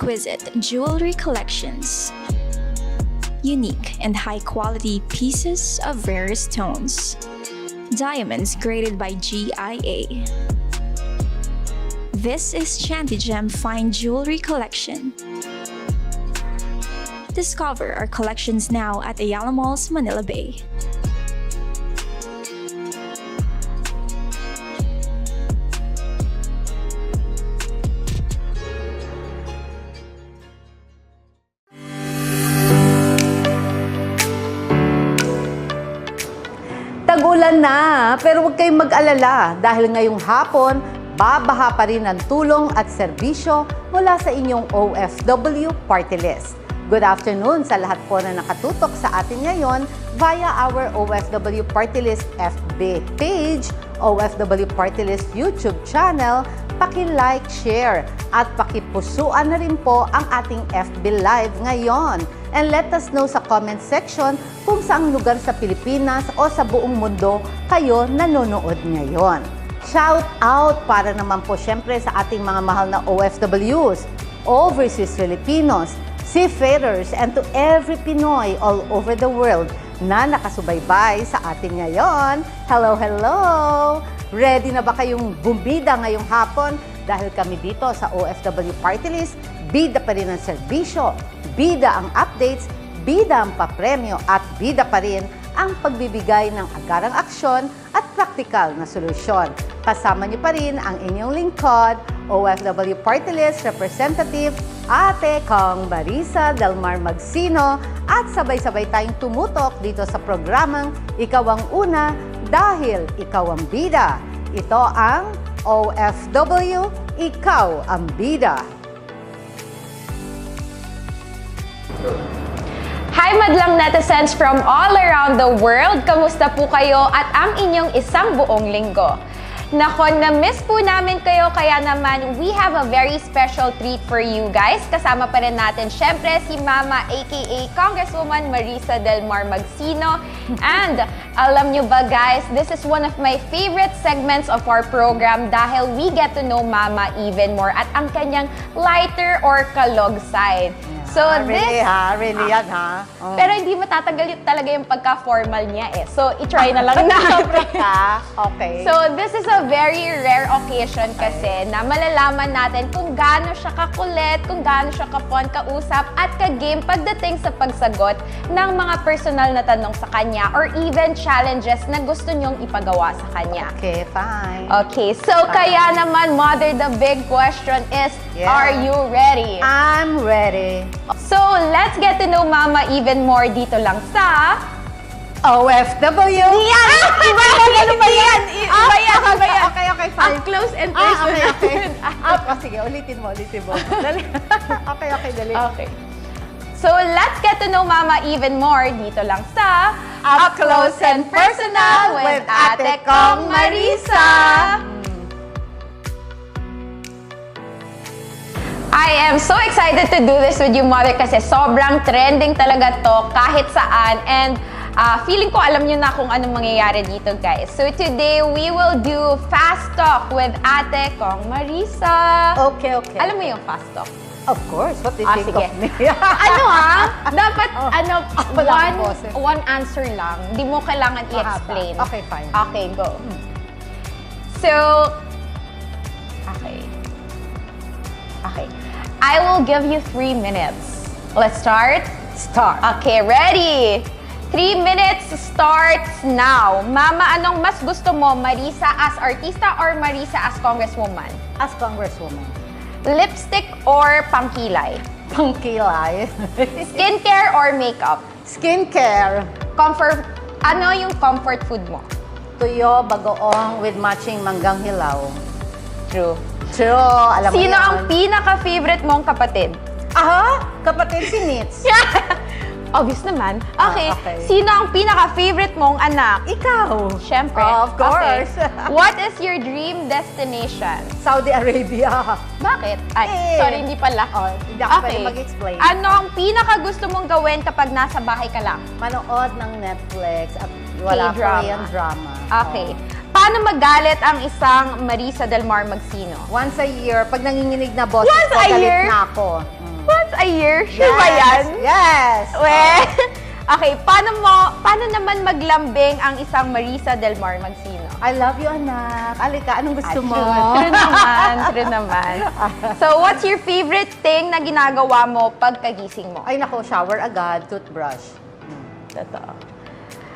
exquisite jewelry collections. Unique and high-quality pieces of rare stones. Diamonds graded by GIA. This is Chantigem Fine Jewelry Collection. Discover our collections now at Ayala Malls, Manila Bay. Tag-ulan na, pero huwag kayong mag-alala dahil ngayong hapon, babaha pa rin ang tulong at serbisyo mula sa inyong OFW Party List. Good afternoon sa lahat po na nakatutok sa atin ngayon via our OFW Party List FB page, OFW Party List YouTube channel. Paki-like, share at pakipusuan na rin po ang ating FB Live ngayon. And let us know sa comment section kung saang lugar sa Pilipinas o sa buong mundo kayo nanonood ngayon. Shout out para naman po syempre sa ating mga mahal na OFWs, overseas Filipinos, seafarers, and to every Pinoy all over the world na nakasubaybay sa atin ngayon. Hello, hello! Ready na ba kayong bumida ngayong hapon? Dahil kami dito sa OFW Party List, bida pa rin ang serbisyo, bida ang updates, bida ang papremyo at bida pa rin ang pagbibigay ng agarang aksyon at praktikal na solusyon. Kasama niyo pa rin ang inyong lingkod, OFW Party List Representative Ate Kong Marisa Delmar Magsino at sabay-sabay tayong tumutok dito sa programang Ikaw ang Una dahil Ikaw ang Bida. Ito ang OFW, Ikaw ang Bida. Hi madlang netizens from all around the world! Kamusta po kayo at ang inyong isang buong linggo? Nako, na-miss po namin kayo kaya naman we have a very special treat for you guys. Kasama pa rin natin syempre si Mama aka Congresswoman Marisa Delmar Magsino. And alam nyo ba guys, this is one of my favorite segments of our program dahil we get to know Mama even more at ang kanyang lighter or kalog side. So Really yan ha? Oh. Pero hindi matatagal talaga yung pagka-formal niya eh. So, i-try na lang natin. Okay. So, this is a very rare occasion kasi na malalaman natin kung gaano siya kakulit, kung gaano siya kapon kausap at ka-game pagdating sa pagsagot ng mga personal na tanong sa kanya or even challenges na gusto niyong ipagawa sa kanya. Okay, fine. Okay, so kaya naman, Mother, the big question is, are you ready? I'm ready. So, let's get to know Mama even more dito lang sa... OFW! Yan! Iba yan! Ano ba yan? Iba yan! Iba yan! Okay, fine. Up close and personal. Okay. Sige, ulitin mo. Dali. Okay, dali. Okay. So, let's get to know Mama even more dito lang sa... Up Close and Personal with Ate Kong Marisa! I am so excited to do this with you, Mother, kasi sobrang trending talaga to kahit saan. And feeling ko alam nyo na kung anong mangyayari dito, guys. So today, we will do Fast Talk with Ate Kong Marisa. Okay. Alam mo yung Fast Talk? Of course. What do you think sige. of me? Dapat, wala akong boses. one answer lang. Hindi mo kailangan i-explain. Okay, fine. Okay, go. So, okay. I will give you 3 minutes. Let's start? Start. Okay, ready? 3 minutes starts now. Mama, anong mas gusto mo, Marisa as artista or Marisa as congresswoman? As Congresswoman. Lipstick or pangkilay? Pangkilay. Skincare or makeup? Skincare. Ano yung comfort food mo? Tuyo, bagoong with matching manggang hilaw. True. True, alam mo Sino yan. ang pinaka-favorite mong kapatid? Aha, kapatid si Nitz. Obvious naman. Okay. Okay. Sino ang pinaka-favorite mong anak? Ikaw. Siyempre. Of course. Okay. What is your dream destination? Saudi Arabia. Bakit? Ay, sorry, hindi pala. Oh, hindi ako pwede mag-explain. Ano ang pinaka-gusto mong gawin kapag nasa bahay ka lang? Manood ng Netflix at wala K-drama. Korean drama. Okay. Paano magalit ang isang Marisa Delmar Magsino? Once a year, pag nanginginig na boses Once ko, a galit year? na ako. a year? Sure ba yan? Yes! Okay, paano naman maglambing ang isang Marisa Del Mar Magsino? I love you, anak. Alika, anong gusto mo? True naman. So, what's your favorite thing na ginagawa mo pagkagising mo? Ay, nako, shower agad, toothbrush. Totoo.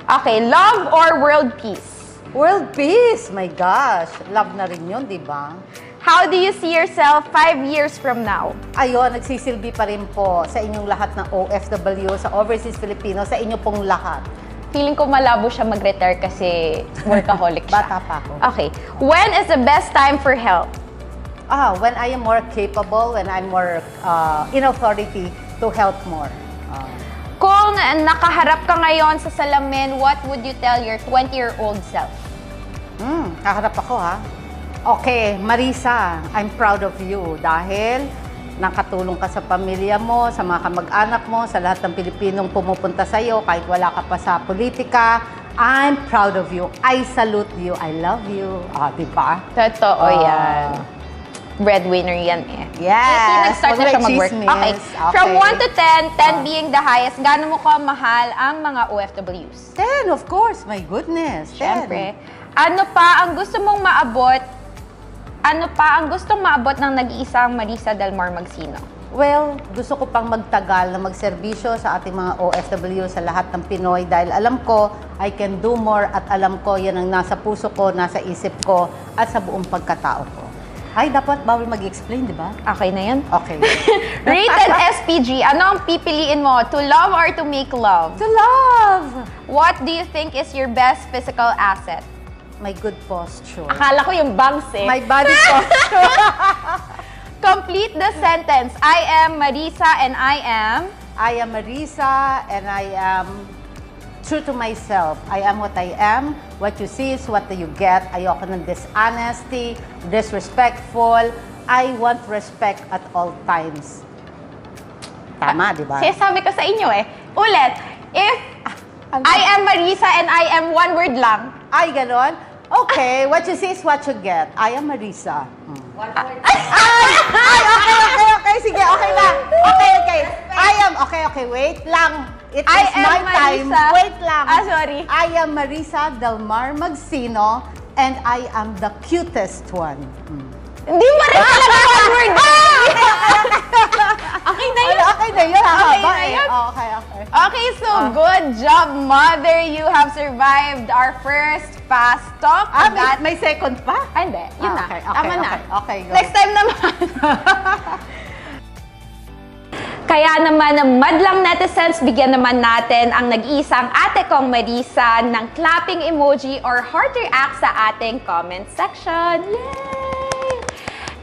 Okay, love or world peace? World peace! My gosh, love na rin yun, di ba? How do you see yourself 5 years from now? Ayun, nagsisilbi pa rin po sa inyong lahat ng OFW, sa Overseas Filipino, sa inyo pong lahat. Feeling ko malabo siya mag-retire kasi workaholic siya. Bata pa ako. Okay. When is the best time for help? When I am more capable, when I'm more in authority to help more. Kung nakaharap ka ngayon sa salamin, what would you tell your 20-year-old self? Kaharap ako, ha? Okay, Marisa, I'm proud of you dahil nakatulong ka sa pamilya mo, sa mga kamag-anak mo, sa lahat ng Pilipinong pumupunta sa iyo kahit wala ka pa sa politika. I'm proud of you. I salute you. I love you. Di ba? Totoo yan. Breadwinner yan eh. Yes. Nag-start na siya mag-work. Okay. From 1 to 10, 10 being the highest, gaano mo kamahal ang mga OFWs? 10, of course. My goodness. 10. Siyempre. Ano pa ang gusto mong maabot? Ano pa ang gustong maabot ng nag-iisang Marisa Del Mar Magsino? Well, gusto ko pang magtagal na magserbisyo sa ating mga OFW, sa lahat ng Pinoy dahil alam ko I can do more at alam ko yan ang nasa puso ko, nasa isip ko at sa buong pagkatao ko. Ay, dapat bawal mag-explain, di ba? Okay na yan? Okay. Rated SPG, ano ang pipiliin mo? To love or to make love? To love! What do you think is your best physical asset? My good posture. Akala ko yung bangs eh. My body posture. Complete the sentence. I am Marisa and I am... I am Marisa and I am true to myself. I am what I am. What you see is what you get. Ayoko ng dishonesty, disrespectful. I want respect at all times. Tama, di ba? Sabi ko sa inyo eh. Ulit. If I am Marisa and I am one word lang. Ay, ganon? Okay, what you see is what you get. I am Marisa. One word. Okay. Sige, okay lang. Okay. I am, okay, wait lang. It is my time. Wait lang. Sorry. I am Marisa Del Mar Magsino and I am the cutest one. Hindi mo rin talaga one word. Okay na yun. Okay na yun. Okay na yun. Okay. Okay, so good job, Mother. You have survived our first fast talk. May second pa? Ay, hindi. Yun na. Okay, Tama na. Okay, go. Next time naman. Kaya naman, madlang netizens, bigyan naman natin ang nag-iisang ate kong Marisa ng clapping emoji or heart react sa ating comment section. Yay!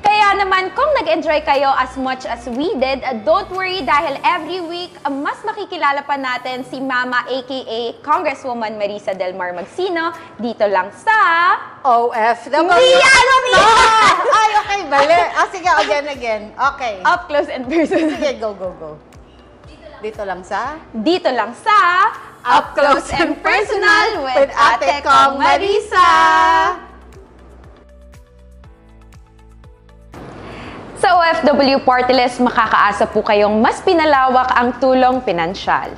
Kaya naman, kung nag-enjoy kayo as much as we did, don't worry dahil every week, mas makikilala pa natin si Mama aka Congresswoman Marisa Del Mar Magsino dito lang sa... OFW. Ay, okay, bali. Sige, again. Okay. Up Close and Personal. Sige, go. Dito lang sa... Dito lang sa Up Close and Personal with Ate Kong Marisa. Sa OFW Party List, makakaasa po kayong mas pinalawak ang tulong pinansyal.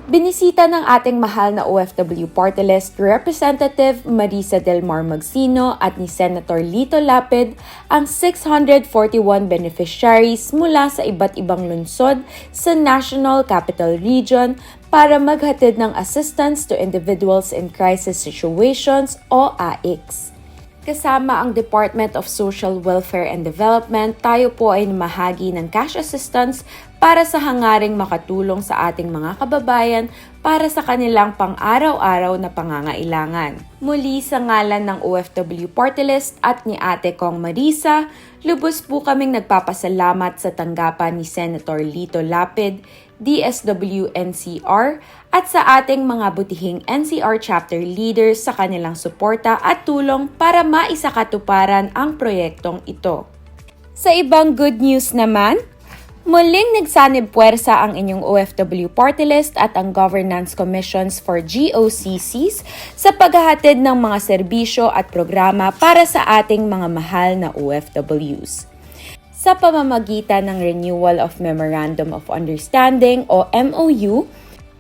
Binisita ng ating mahal na OFW Party List Representative Marisa Del Mar Magsino at ni Senator Lito Lapid ang 641 beneficiaries mula sa iba't ibang lungsod sa National Capital Region para maghatid ng assistance to individuals in crisis situations o AICS. Kasama ang Department of Social Welfare and Development, tayo po ay namahagi ng cash assistance para sa hangaring makatulong sa ating mga kababayan para sa kanilang pang-araw-araw na pangangailangan. Muli sa ngalan ng OFW Party List at ni Ate Kong Marisa, lubos po kaming nagpapasalamat sa tanggapan ni Senator Lito Lapid, DSW-NCR at sa ating mga butihing NCR chapter leaders sa kanilang suporta at tulong para maisakatuparan ang proyektong ito. Sa ibang good news naman, muling nagsanib puwersa ang inyong OFW Party List at ang Governance Commissions for GOCCs sa paghahatid ng mga serbisyo at programa para sa ating mga mahal na OFWs. sa pamamagitan ng Renewal of Memorandum of Understanding o MOU.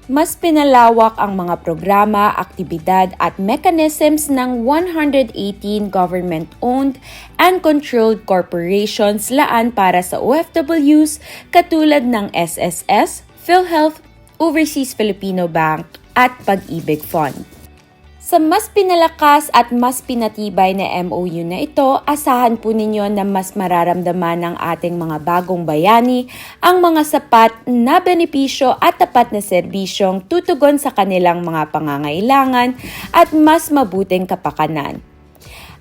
Mas pinalawak ang mga programa, aktibidad at mechanisms ng 118 government-owned and controlled corporations laan para sa OFWs katulad ng SSS, PhilHealth, Overseas Filipino Bank at Pag-ibig Fund. Sa mas pinalakas at mas pinatibay na MOU na ito, asahan po ninyo na mas mararamdaman ng ating mga bagong bayani ang mga sapat na benepisyo at tapat na serbisyong tutugon sa kanilang mga pangangailangan at mas mabuting kapakanan.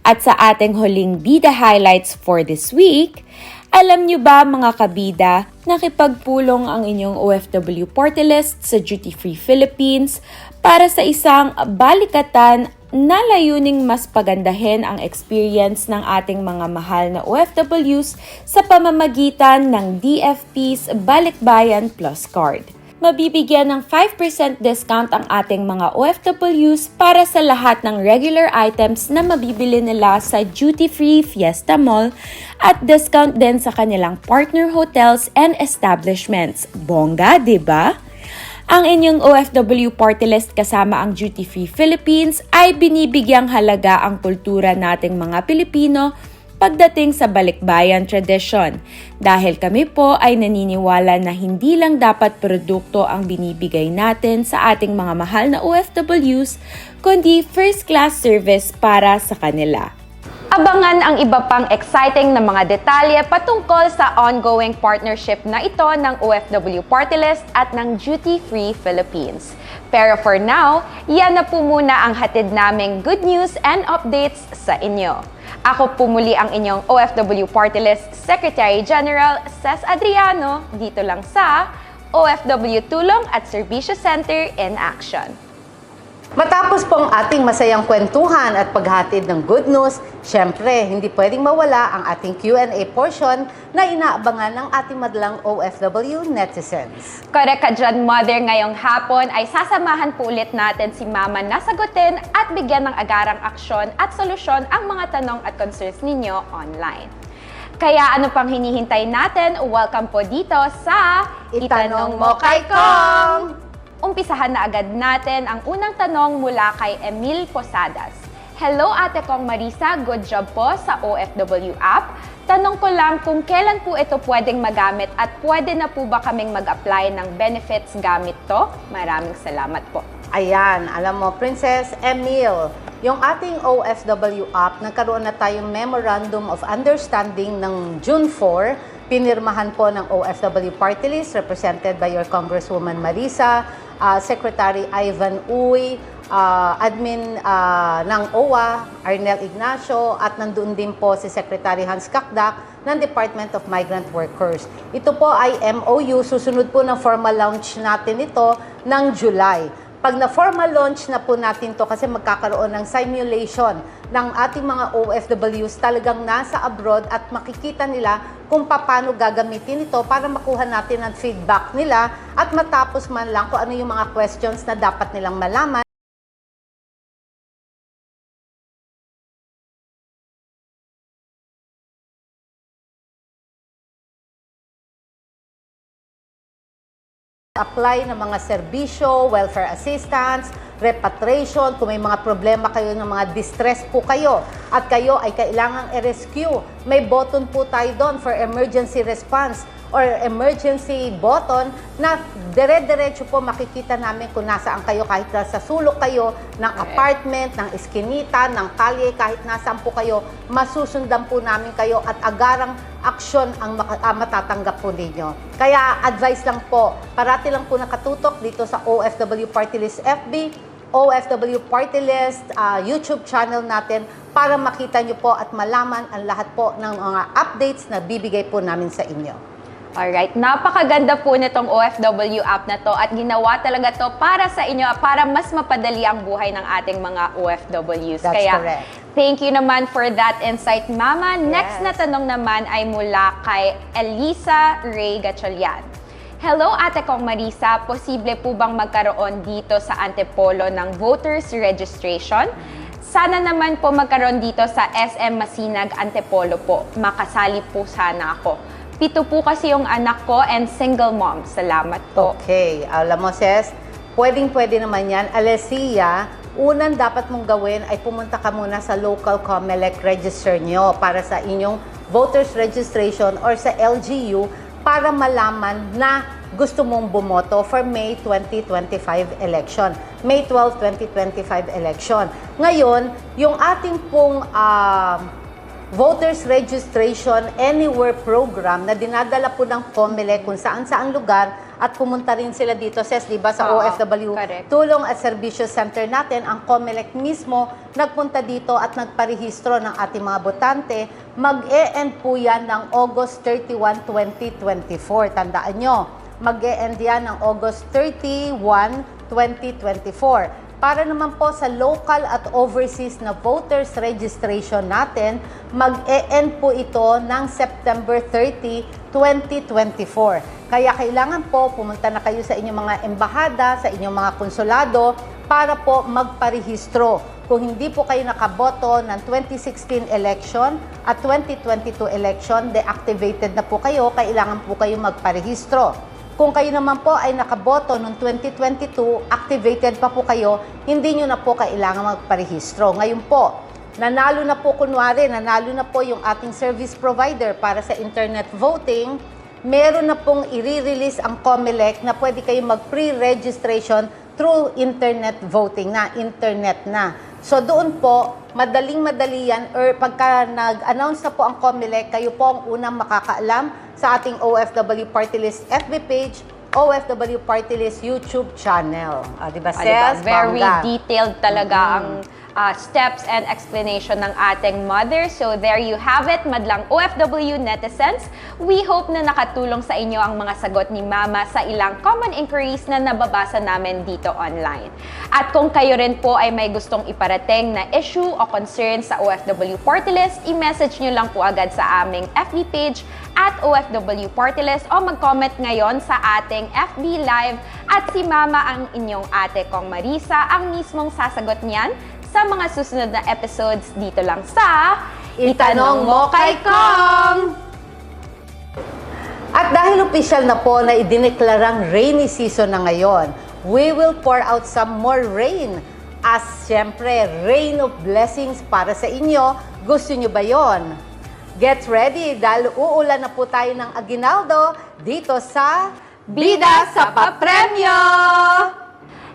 At sa ating huling bida highlights for this week, alam nyo ba mga kabida, nakipagpulong ang inyong OFW Party List sa Duty Free Philippines para sa isang balikatan na layuning mas pagandahin ang experience ng ating mga mahal na OFWs sa pamamagitan ng DFP's Balikbayan Plus Card. Mabibigyan ng 5% discount ang ating mga OFWs para sa lahat ng regular items na mabibili nila sa Duty Free Fiesta Mall at discount din sa kanilang partner hotels and establishments. Bongga, di ba? Ang inyong OFW Party List kasama ang Duty Free Philippines ay binibigyang halaga ang kultura nating mga Pilipino pagdating sa balikbayan tradisyon. Dahil kami po ay naniniwala na hindi lang dapat produkto ang binibigay natin sa ating mga mahal na OFWs, kundi first-class service para sa kanila. Abangan ang iba pang exciting na mga detalye patungkol sa ongoing partnership na ito ng OFW Party List at ng Duty Free Philippines. Pero for now, yan na po muna ang hatid naming good news and updates sa inyo. Ako po muli ang inyong OFW Party List Secretary General Ces Adriano dito lang sa OFW Tulong at Serbisyo Center in Action. Matapos pong ating masayang kwentuhan at paghatid ng good news, syempre, hindi pwedeng mawala ang ating Q&A portion na inaabangan ng ating madlang OFW netizens. Correct ka dyan, Mother. Ngayong hapon ay sasamahan po ulit natin si Mama na sagutin at bigyan ng agarang aksyon at solusyon ang mga tanong at concerns ninyo online. Kaya ano pang hinihintay natin? Welcome po dito sa Itanong Mo Kay Kong! Umpisahan na agad natin ang unang tanong mula kay Emil Posadas. Hello Ate Kong Marisa, good job po sa OFW app. Tanong ko lang kung kailan po ito pwedeng magamit at pwede na po ba kaming mag-apply ng benefits gamit to? Maraming salamat po. Ayan, alam mo, Princess Emil, yung ating OFW app, nagkaroon na tayong Memorandum of Understanding ng June 4, pinirmahan po ng OFW Party List, represented by your Congresswoman Marisa, Secretary Ivan Uy, Admin ng OWA, Arnel Ignacio, at nandun din po si Secretary Hans Kakdak ng Department of Migrant Workers. Ito po ay MOU, susunod po ng formal launch natin ito ng July. Pag na-formal launch na po natin to kasi magkakaroon ng simulation ng ating mga OFWs talagang nasa abroad at makikita nila kung paano gagamitin ito para makuha natin ang feedback nila at matapos man lang kung ano yung mga questions na dapat nilang malaman. Apply ng mga serbisyo, welfare assistance, repatriation, kung may mga problema kayo ng mga distress po kayo at kayo ay kailangang i-rescue. May button po tayo doon for emergency response or emergency button na dire-diretso po makikita namin kung nasaan kayo kahit sa sulok kayo ng apartment, ng eskinita, ng kalye, kahit nasaan po kayo, masusundan po namin kayo at agarang aksyon ang matatanggap po ninyo. Kaya advice lang po, parati lang po nakatutok dito sa OFW Party List FB, OFW Party List YouTube channel natin para makita nyo po at malaman ang lahat po ng mga updates na bibigay po namin sa inyo. Alright, napakaganda po nitong OFW app na to at ginawa talaga to para sa inyo, para mas mapadali ang buhay ng ating mga OFWs. That's Kaya, correct. Thank you naman for that insight, Mama. Next Yes. na tanong naman ay mula kay Elisa Ray Gatchalian. Hello, Ate Kong Marisa. Posible po bang magkaroon dito sa Antipolo ng voters registration? Sana naman po magkaroon dito sa SM Masinag Antipolo po. Makasali po sana ako. 7 po kasi yung anak ko and single mom. Salamat po. Okay, alam mo, Ses, pwedeng-pwede naman yan. Alessia, unang dapat mong gawin ay pumunta ka muna sa local COMELEC register nyo para sa inyong voters registration or sa LGU para malaman na gusto mong bumoto for May 2025 election. May 12, 2025 election. Ngayon, yung ating pong voters registration anywhere program na dinadala po ng COMELEC kung saan-saang lugar at pumunta rin sila dito, Ses, di ba, sa Oo, OFW correct. Tulong at Serbisyo Center natin, ang COMELEC mismo nagpunta dito at nagparehistro ng ating mga botante. Mag-e-end po yan ng August 31, 2024. Tandaan nyo, mag-e-end yan ng August 31, 2024. Para naman po sa local at overseas na voters registration natin, mag-e-end po ito ng September 30, 2024. Kaya kailangan po pumunta na kayo sa inyong mga embahada, sa inyong mga konsulado para po magparehistro. Kung hindi po kayo nakaboto ng 2016 election at 2022 election, deactivated na po kayo, kailangan po kayo magparehistro. Kung kayo naman po ay nakaboto noong 2022, activated pa po kayo, hindi nyo na po kailangan magparehistro. Ngayon po, nanalo na po yung ating service provider para sa internet voting, meron na pong i-release ang COMELEC na pwede kayo mag-pre-registration through internet voting na, internet na. So doon po, madaling-madali yan, or pagka nag-announce na po ang COMELEC, kayo po ang unang makakaalam sa ating OFW Party List FB page, OFW Party List YouTube channel. Diba, Ses? Very Bangga. detailed talaga ang steps and explanation ng ating mother. So there you have it, madlang OFW netizens. We hope na nakatulong sa inyo ang mga sagot ni Mama sa ilang common inquiries na nababasa namin dito online. At kung kayo rin po ay may gustong iparating na issue o concern sa OFW Party List, i-message nyo lang po agad sa aming FB page at OFW Party List o mag-comment ngayon sa ating FB Live at si Mama ang inyong ate kong Marisa ang mismong sasagot niyan sa mga susunod na episodes dito lang sa Itanong Mo Kay Kong! At dahil opisyal na po na idineklarang rainy season na ngayon, we will pour out some more rain. As siyempre, rain of blessings para sa inyo. Gusto nyo ba yon? Get ready dahil uulan na po tayo ng aginaldo dito sa Bida sa Papremyo!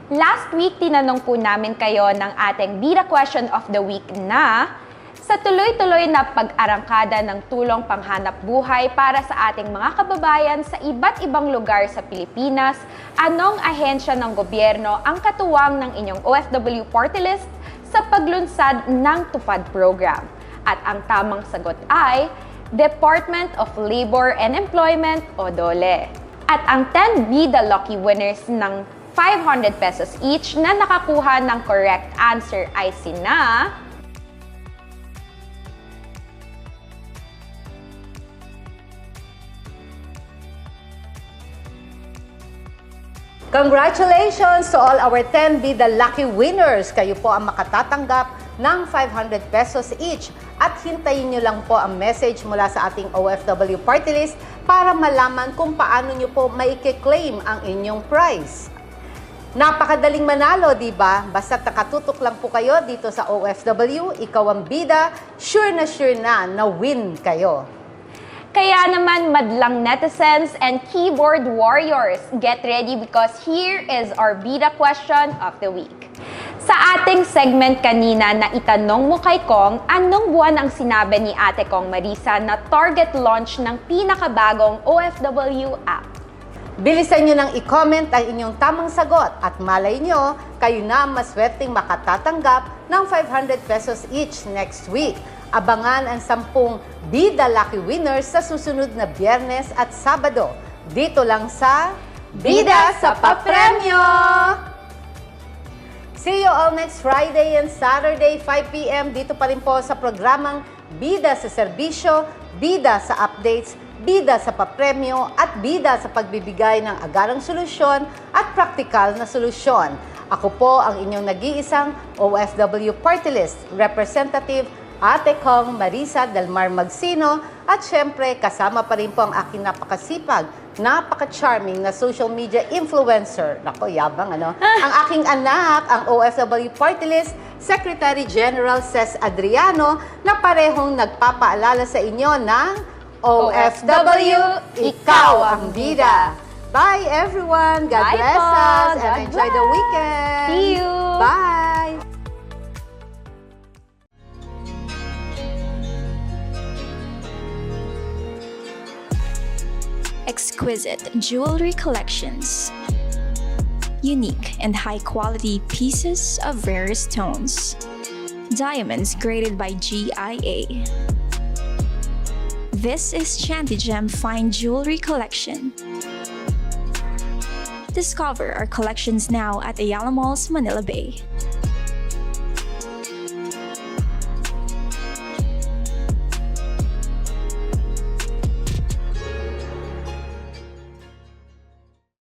Last week, tinanong po namin kayo ng ating Bida Question of the Week na sa tuloy-tuloy na pag-arangkada ng tulong panghanap buhay para sa ating mga kababayan sa iba't ibang lugar sa Pilipinas, anong ahensya ng gobyerno ang katuwang ng inyong OFW Party List sa paglunsad ng TUPAD program? At ang tamang sagot ay Department of Labor and Employment o DOLE. At ang 10 Bida Lucky winners ng 500 pesos each na nakakuha ng correct answer ay sina Congratulations to all our 10 Bida Lucky winners! Kayo po ang makatatanggap ng 500 pesos each. At hintayin nyo lang po ang message mula sa ating OFW Party List para malaman kung paano nyo po maike-claim ang inyong prize. Napakadaling manalo, di ba? Basta nakatutok lang po kayo dito sa OFW, ikaw ang bida, sure na win kayo. Kaya naman, madlang netizens and keyboard warriors, get ready because here is our Bida Question of the Week. Sa ating segment kanina na Itanong Mo Kay Kong, anong buwan ang sinabi ni ate kong Marisa na target launch ng pinakabagong OFW app? Bilisan nyo nang i-comment ang inyong tamang sagot at malay nyo, kayo na ang maswerteng makatatanggap ng 500 pesos each next week. Abangan ang 10 Bida Lucky winners sa susunod na Biyernes at Sabado. Dito lang sa Bida sa Papremyo! See you all next Friday and Saturday, 5 p.m. Dito pa rin po sa programang Bida sa Serbisyo, Bida sa Updates, Bida sa Papremyo at Bida sa pagbibigay ng agarang solusyon at praktikal na solusyon. Ako po ang inyong nag-iisang OFW Party List Representative Ate Kong Marisa Delmar Magsino at syempre kasama pa rin po ang aking napakasipag, napaka-charming na social media influencer. Nako, yabang ano? Ang aking anak, ang OFW Party List Secretary General Ces Adriano na parehong nagpapaalala sa inyo ng OFW, ikaw ang bida. Bye everyone. God Bye bless po. us and God enjoy the bless. weekend. See you. Bye. Exquisite jewelry collections. Unique and high-quality pieces of rarest stones. Diamonds graded by GIA. This is Chantigem Fine Jewelry Collection. Discover our collections now at Ayala Malls, Manila Bay.